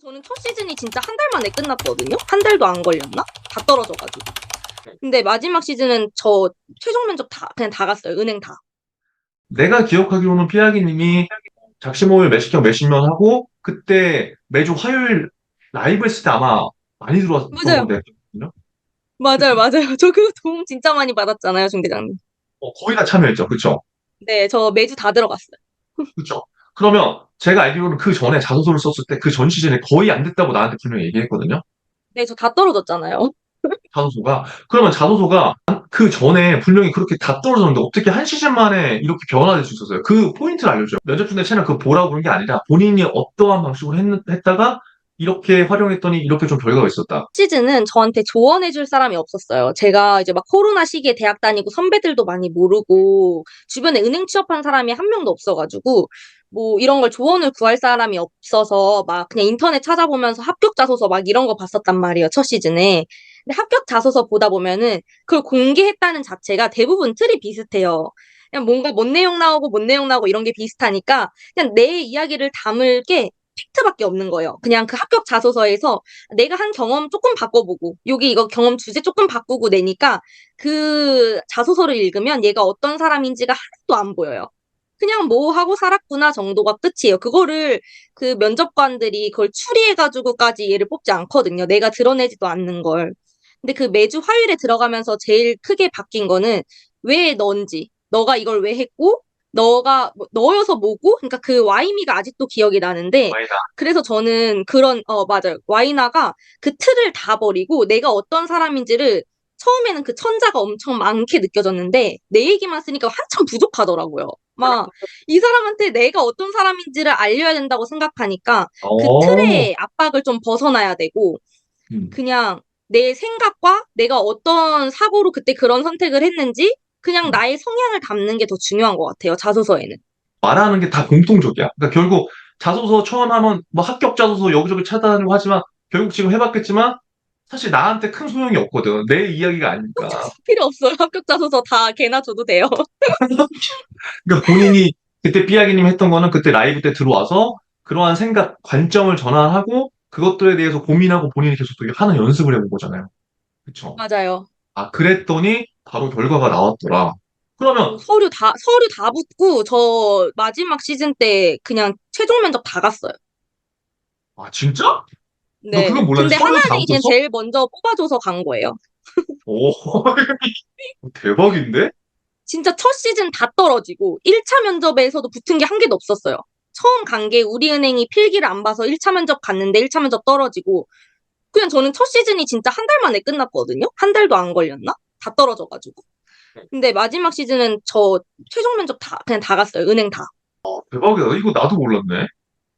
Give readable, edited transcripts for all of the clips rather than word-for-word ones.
저는 첫 시즌이 진짜 한 달 만에 끝났거든요. 한 달도 안 걸렸나? 다 떨어져가지고. 근데 마지막 시즌은 저 최종 면접 그냥 다 갔어요. 은행 다. 내가 기억하기로는 피아기님이 작심호일 몇십 경 몇십 년 하고 그때 매주 화요일 라이브 했을 때 아마 많이 들어왔던 걸로 맞아요. 내가 기억하거든요. 맞아요. 그쵸? 맞아요. 저 그 도움 진짜 많이 받았잖아요, 중대장님. 거의 다 참여했죠. 그쵸? 네, 저 매주 다 들어갔어요. 그쵸? 그러면 제가 알기로는 그 전에 자소서를 썼을 때 그 전 시즌에 거의 안 됐다고 나한테 분명히 얘기했거든요. 네, 저 다 떨어졌잖아요. 자소서가. 그러면 자소서가 그 전에 분명히 그렇게 다 떨어졌는데 어떻게 한 시즌 만에 이렇게 변화될 수 있었어요? 그 포인트를 알려줘요. 면접 준대 채널 그거 보라고 그런 게 아니라 본인이 어떠한 방식으로 했다가 이렇게 활용했더니 이렇게 좀 결과가 있었다. 시즌은 저한테 조언해줄 사람이 없었어요. 제가 이제 막 코로나 시기에 대학 다니고 선배들도 많이 모르고 주변에 은행 취업한 사람이 한 명도 없어가지고 뭐 이런 걸 조언을 구할 사람이 없어서 막 그냥 인터넷 찾아보면서 합격 자소서 막 이런 거 봤었단 말이에요. 첫 시즌에. 근데 합격 자소서 보다 보면은 그걸 공개했다는 자체가 대부분 틀이 비슷해요. 그냥 뭔가 뭔 내용 나오고 뭔 내용 나오고 이런 게 비슷하니까 그냥 내 이야기를 담을 게 팩트밖에 없는 거예요. 그냥 그 합격 자소서에서 내가 한 경험 조금 바꿔보고 여기 이거 경험 주제 조금 바꾸고 내니까 그 자소서를 읽으면 얘가 어떤 사람인지가 하나도 안 보여요. 그냥 뭐 하고 살았구나 정도가 끝이에요. 그거를 그 면접관들이 그걸 추리해가지고까지 얘를 뽑지 않거든요. 내가 드러내지도 않는 걸. 근데 그 매주 화요일에 들어가면서 제일 크게 바뀐 거는 왜 넌지, 너가 이걸 왜 했고, 너가 너여서 뭐고, 그러니까 그 와이미가 아직도 기억이 나는데, 아니다. 그래서 저는 그런 맞아요. 와이나가 그 틀을 다 버리고 내가 어떤 사람인지를 처음에는 그 천자가 엄청 많게 느껴졌는데 내 얘기만 쓰니까 한참 부족하더라고요. 막 이 사람한테 내가 어떤 사람인지를 알려야 된다고 생각하니까 그 어, 틀의 압박을 좀 벗어나야 되고 음. 그냥 내 생각과 내가 어떤 사고로 그때 그런 선택을 했는지 그냥 나의 성향을 담는 게 더 중요한 것 같아요. 자소서에는. 말하는 게 다 공통적이야. 그러니까 결국 자소서 처음 하면 뭐 합격 자소서 여기저기 찾아다니고 하지만 결국 지금 해봤겠지만 사실 나한테 큰 소용이 없거든. 내 이야기가 아니니까. 필요 없어요. 합격 자소서 다 걔나 줘도 돼요. 그러니까 본인이 그때 삐약이님 했던 거는 그때 라이브 때 들어와서 그러한 생각, 관점을 전환하고 그것들에 대해서 고민하고 본인이 계속 또 하는 연습을 해본 거잖아요. 그쵸? 맞아요. 아, 그랬더니 바로 결과가 나왔더라. 저 그러면, 서류 다 붙고, 저 마지막 시즌 때 그냥 최종 면접 다 갔어요. 아, 진짜? 너 네. 그거 몰랐는데 근데 서류 다 하나은행이 그냥 붙었어? 제일 먼저 뽑아줘서 간 거예요. 오, 대박인데? 진짜 첫 시즌 다 떨어지고, 1차 면접에서도 붙은 게 한 개도 없었어요. 처음 간 게 우리은행이 필기를 안 봐서 1차 면접 갔는데 1차 면접 떨어지고, 그냥 저는 첫 시즌이 진짜 한 달 만에 끝났거든요? 한 달도 안 걸렸나? 다 떨어져가지고. 근데 마지막 시즌은 저 최종 면접 그냥 다 갔어요. 은행 다. 대박이다. 이거 나도 몰랐네.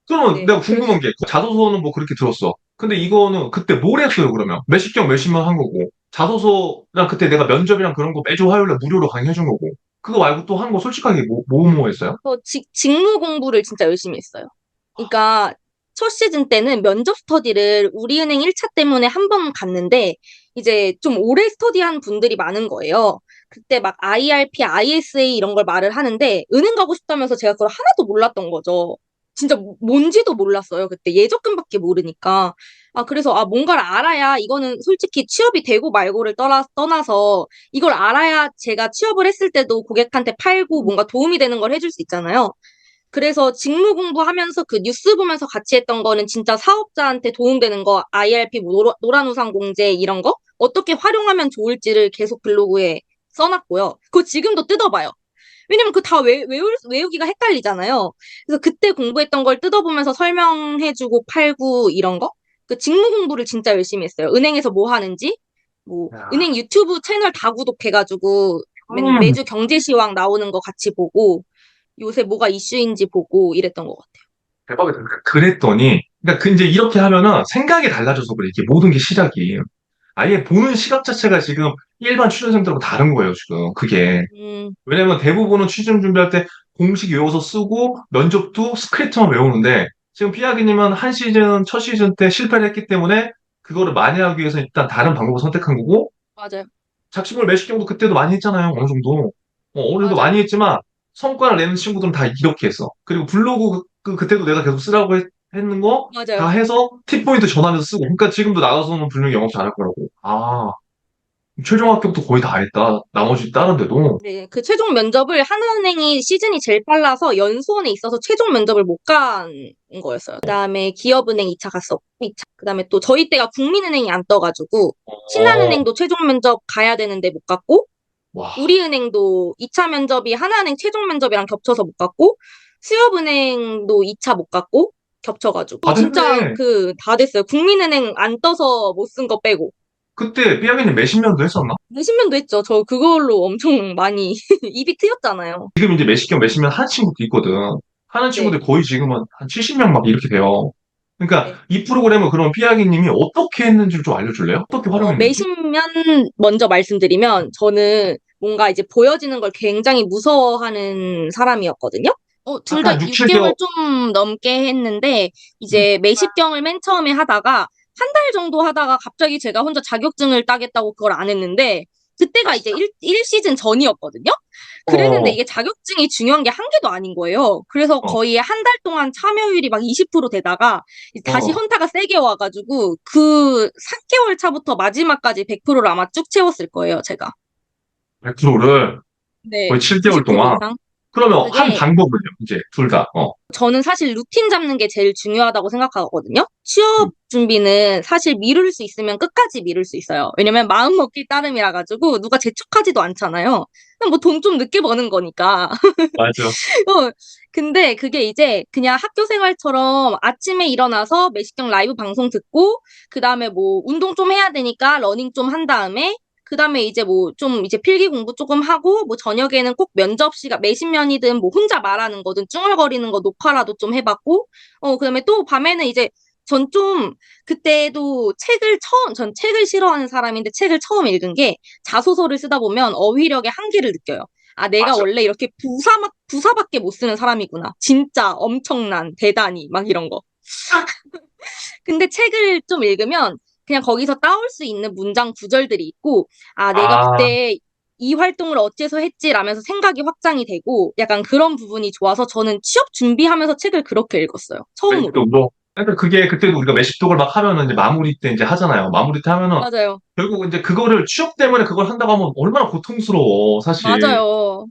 그러면 네. 내가 궁금한 게, 자소서는 뭐 그렇게 들었어. 근데 이거는 그때 뭘 했어요, 그러면? 몇십 경 몇십만 한 거고. 자소서랑 그때 내가 면접이랑 그런 거 매주 화요일에 무료로 강의해준 거고. 그거 말고 또 한 거 솔직하게 뭐 했어요? 직무 공부를 진짜 열심히 했어요. 그러니까 첫 시즌 때는 면접 스터디를 우리은행 1차 때문에 한 번 갔는데 이제 좀 오래 스터디한 분들이 많은 거예요. 그때 막 IRP, ISA 이런 걸 말을 하는데 은행 가고 싶다면서 제가 그걸 하나도 몰랐던 거죠. 진짜 뭔지도 몰랐어요. 그때 예적금밖에 모르니까. 그래서 뭔가를 알아야 이거는 솔직히 취업이 되고 말고를 떠나서 이걸 알아야 제가 취업을 했을 때도 고객한테 팔고 뭔가 도움이 되는 걸 해줄 수 있잖아요. 그래서 직무 공부하면서 그 뉴스 보면서 같이 했던 거는 진짜 사업자한테 도움되는 거, IRP, 뭐 노란우산 공제 이런 거 어떻게 활용하면 좋을지를 계속 블로그에 써놨고요. 그거 지금도 뜯어봐요. 왜냐면 그 다 외우기가 헷갈리잖아요. 그래서 그때 공부했던 걸 뜯어보면서 설명해주고 팔고 이런 거? 그 직무 공부를 진짜 열심히 했어요. 은행에서 뭐 하는지, 뭐 야, 은행 유튜브 채널 다 구독해가지고 음, 매주 경제시황 나오는 거 같이 보고 요새 뭐가 이슈인지 보고 이랬던 것 같아요. 대박이다. 그러니까 그랬더니, 그러니까 이제 이렇게 하면은 생각이 달라져서 그래. 이게 모든 게 시작이. 아예 보는 시각 자체가 지금 일반 취준생들하고 다른 거예요, 지금. 그게. 음, 왜냐면 대부분은 취준 준비할 때 공식 외워서 쓰고 면접도 스크립트만 외우는데 지금 피아기님은 한 시즌, 첫 시즌 때 실패를 했기 때문에 그거를 만회하기 위해서 일단 다른 방법을 선택한 거고 맞아요. 작심을 몇십 경도 그때도 많이 했잖아요, 어느 정도. 어느 정도 많이 맞아요. 했지만 성과를 내는 친구들은 다 이렇게 했어. 그리고 블로그 그때도 내가 계속 쓰라고 했는 거 다 맞아요. 해서 T포인트 전화하면서 쓰고. 그러니까 지금도 나가서는 분명히 영업 잘할 거라고. 아, 최종 합격도 거의 다 했다. 나머지 다른 데도. 네, 그 최종 면접을 하나은행이 시즌이 제일 빨라서 연수원에 있어서 최종 면접을 못 간 거였어요. 그다음에 기업은행 2차 갔었고, 2차. 그다음에 또 저희 때가 국민은행이 안 떠가지고 어, 신한은행도 최종 면접 가야 되는데 못 갔고, 와. 우리은행도 2차 면접이 하나은행 최종 면접이랑 겹쳐서 못 갔고, 수협은행도 2차 못 갔고 겹쳐가지고 다 진짜 됐네. 그 다 됐어요. 국민은행 안 떠서 못 쓴 거 빼고. 그때 삐약이님 몇십 년도 했었나? 몇십 년도 했죠. 저 그걸로 엄청 많이 입이 트였잖아요. 지금 이제 몇십 경 몇십 년 하는 친구도 있거든. 하는 친구들 네. 거의 지금은 한 70명 막 이렇게 돼요. 그러니까 네. 이 프로그램을 그럼 삐약이님이 어떻게 했는지를 좀 알려줄래요? 어떻게 활용했는지? 매십면 먼저 말씀드리면 저는 뭔가 이제 보여지는 걸 굉장히 무서워하는 사람이었거든요. 둘 다 약간 6, 7개월. 6개월 좀 넘게 했는데 이제 매십경을 맨 처음에 하다가 한 달 정도 하다가 갑자기 제가 혼자 자격증을 따겠다고 그걸 안 했는데 그때가 이제 1시즌 전이었거든요. 그랬는데 어, 이게 자격증이 중요한 게 한 개도 아닌 거예요. 그래서 어, 거의 한 달 동안 참여율이 막 20% 되다가 다시 어. 현타가 세게 와가지고 그 3개월 차부터 마지막까지 100%를 아마 쭉 채웠을 거예요, 제가. 100%를 네, 거의 7개월 90% 동안. 이상. 그러면 한 그게 방법은요, 이제 둘 다. 저는 사실 루틴 잡는 게 제일 중요하다고 생각하거든요. 취업 음, 준비는 사실 미룰 수 있으면 끝까지 미룰 수 있어요. 왜냐면 마음 먹기 따름이라 가지고 누가 재촉하지도 않잖아요. 뭐 돈 좀 늦게 버는 거니까. 맞아. 어, 근데 그게 이제 그냥 학교 생활처럼 아침에 일어나서 매식경 라이브 방송 듣고, 그 다음에 뭐 운동 좀 해야 되니까 러닝 좀 한 다음에, 그 다음에 이제 뭐 좀 이제 필기 공부 조금 하고, 뭐 저녁에는 꼭 면접 시간, 매식면이든 뭐 혼자 말하는 거든 쭝얼거리는 거 녹화라도 좀 해봤고, 그 다음에 또 밤에는 이제 전 좀, 그때도 전 책을 싫어하는 사람인데 책을 처음 읽은 게 자소서를 쓰다 보면 어휘력의 한계를 느껴요. 아, 내가 맞아. 원래 이렇게 부사밖에 못 쓰는 사람이구나. 진짜 엄청난, 대단히, 막 이런 거. 근데 책을 좀 읽으면 그냥 거기서 따올 수 있는 문장 구절들이 있고, 아, 내가 아, 그때 이 활동을 어째서 했지? 라면서 생각이 확장이 되고, 약간 그런 부분이 좋아서 저는 취업 준비하면서 책을 그렇게 읽었어요. 처음으로. 그러니까 그러니까 그게 그때도 우리가 매식독을 막 하면은 이제 마무리 때 이제 하잖아요. 마무리 때 하면은 맞아요. 결국 이제 그거를 취업 때문에 그걸 한다고 하면 얼마나 고통스러워, 사실. 맞아요.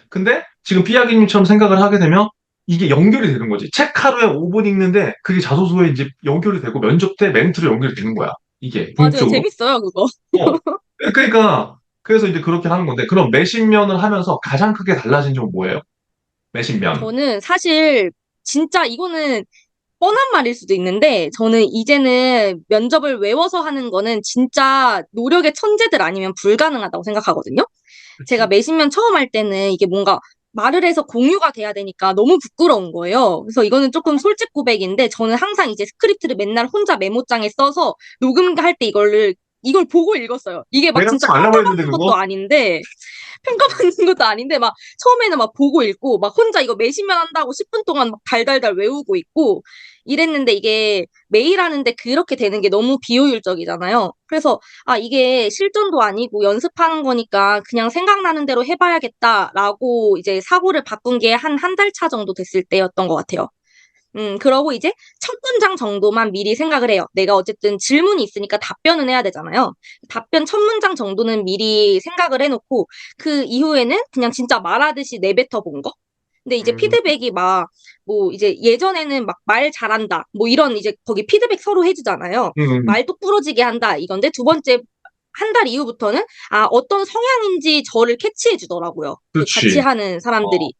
근데 지금 삐약이님처럼 생각을 하게 되면 이게 연결이 되는 거지. 책 하루에 5분 읽는데 그게 자소서에 이제 연결이 되고 면접 때 멘트로 연결이 되는 거야. 이게 맞아요. 궁극적으로. 재밌어요, 그거. 어. 그러니까 그래서 이제 그렇게 하는 건데 그럼 매식면을 하면서 가장 크게 달라진 점은 뭐예요? 매식면. 저는 사실 진짜 이거는 뻔한 말일 수도 있는데 저는 이제는 면접을 외워서 하는 거는 진짜 노력의 천재들 아니면 불가능하다고 생각하거든요. 제가 그치. 매신면 처음 할 때는 이게 뭔가 말을 해서 공유가 돼야 되니까 너무 부끄러운 거예요. 그래서 이거는 조금 솔직 고백인데 저는 항상 이제 스크립트를 맨날 혼자 메모장에 써서 녹음할 때 이걸 보고 읽었어요. 이게 막 내가 진짜 좀 알라고 했는데 평가받는 것도 그거? 아닌데 평가받는 것도 아닌데 막 처음에는 막 보고 읽고 막 혼자 이거 매시면 한다고 10분 동안 막 달달달 외우고 있고 이랬는데 이게 매일 하는데 그렇게 되는 게 너무 비효율적이잖아요. 그래서 아 이게 실전도 아니고 연습하는 거니까 그냥 생각나는 대로 해봐야겠다라고 이제 사고를 바꾼 게 한 달 차 정도 됐을 때였던 것 같아요. 그러고 이제 첫 문장 정도만 미리 생각을 해요. 내가 어쨌든 질문이 있으니까 답변은 해야 되잖아요. 답변 첫 문장 정도는 미리 생각을 해놓고 그 이후에는 그냥 진짜 말하듯이 내뱉어 본 거. 근데 이제 음, 피드백이 막, 뭐 이제 예전에는 막 말 잘한다. 뭐 이런 이제 거기 피드백 서로 해주잖아요. 음, 음. 말 똑부러지게 한다. 이건데 두 번째 한 달 이후부터는 아, 어떤 성향인지 저를 캐치해 주더라고요. 그 같이 그렇지. 하는 어, 사람들이.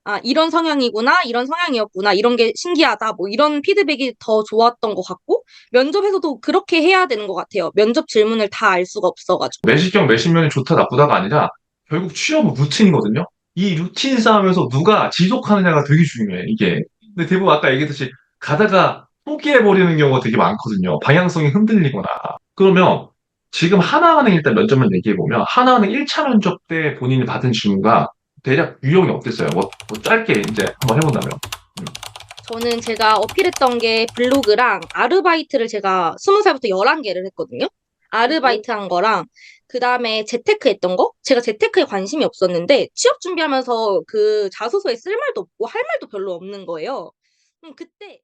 아, 이런 성향이구나, 이런 성향이었구나, 이런 게 신기하다, 뭐 이런 피드백이 더 좋았던 것 같고, 면접에서도 그렇게 해야 되는 것 같아요. 면접 질문을 다 알 수가 없어가지고. 매식경 매식면이 좋다 나쁘다가 아니라 결국 취업은 루틴이거든요. 이 루틴 싸움에서 누가 지속하느냐가 되게 중요해, 이게. 근데 대부분 아까 얘기했듯이 가다가 포기해버리는 경우가 되게 많거든요. 방향성이 흔들리거나. 그러면 지금 하나은행 일단 면접만 얘기해보면 하나은행 1차 면접 때 본인이 받은 질문과 대략 유형이 어땠어요? 뭐 짧게 이제 한번 해본다면. 음. 저는 제가 어필했던 게 블로그랑 아르바이트를 제가 20살부터 11개를 했거든요. 아르바이트 한 거랑, 그 다음에 재테크 했던 거? 제가 재테크에 관심이 없었는데, 취업 준비하면서 그 자소서에 쓸 말도 없고, 할 말도 별로 없는 거예요. 그때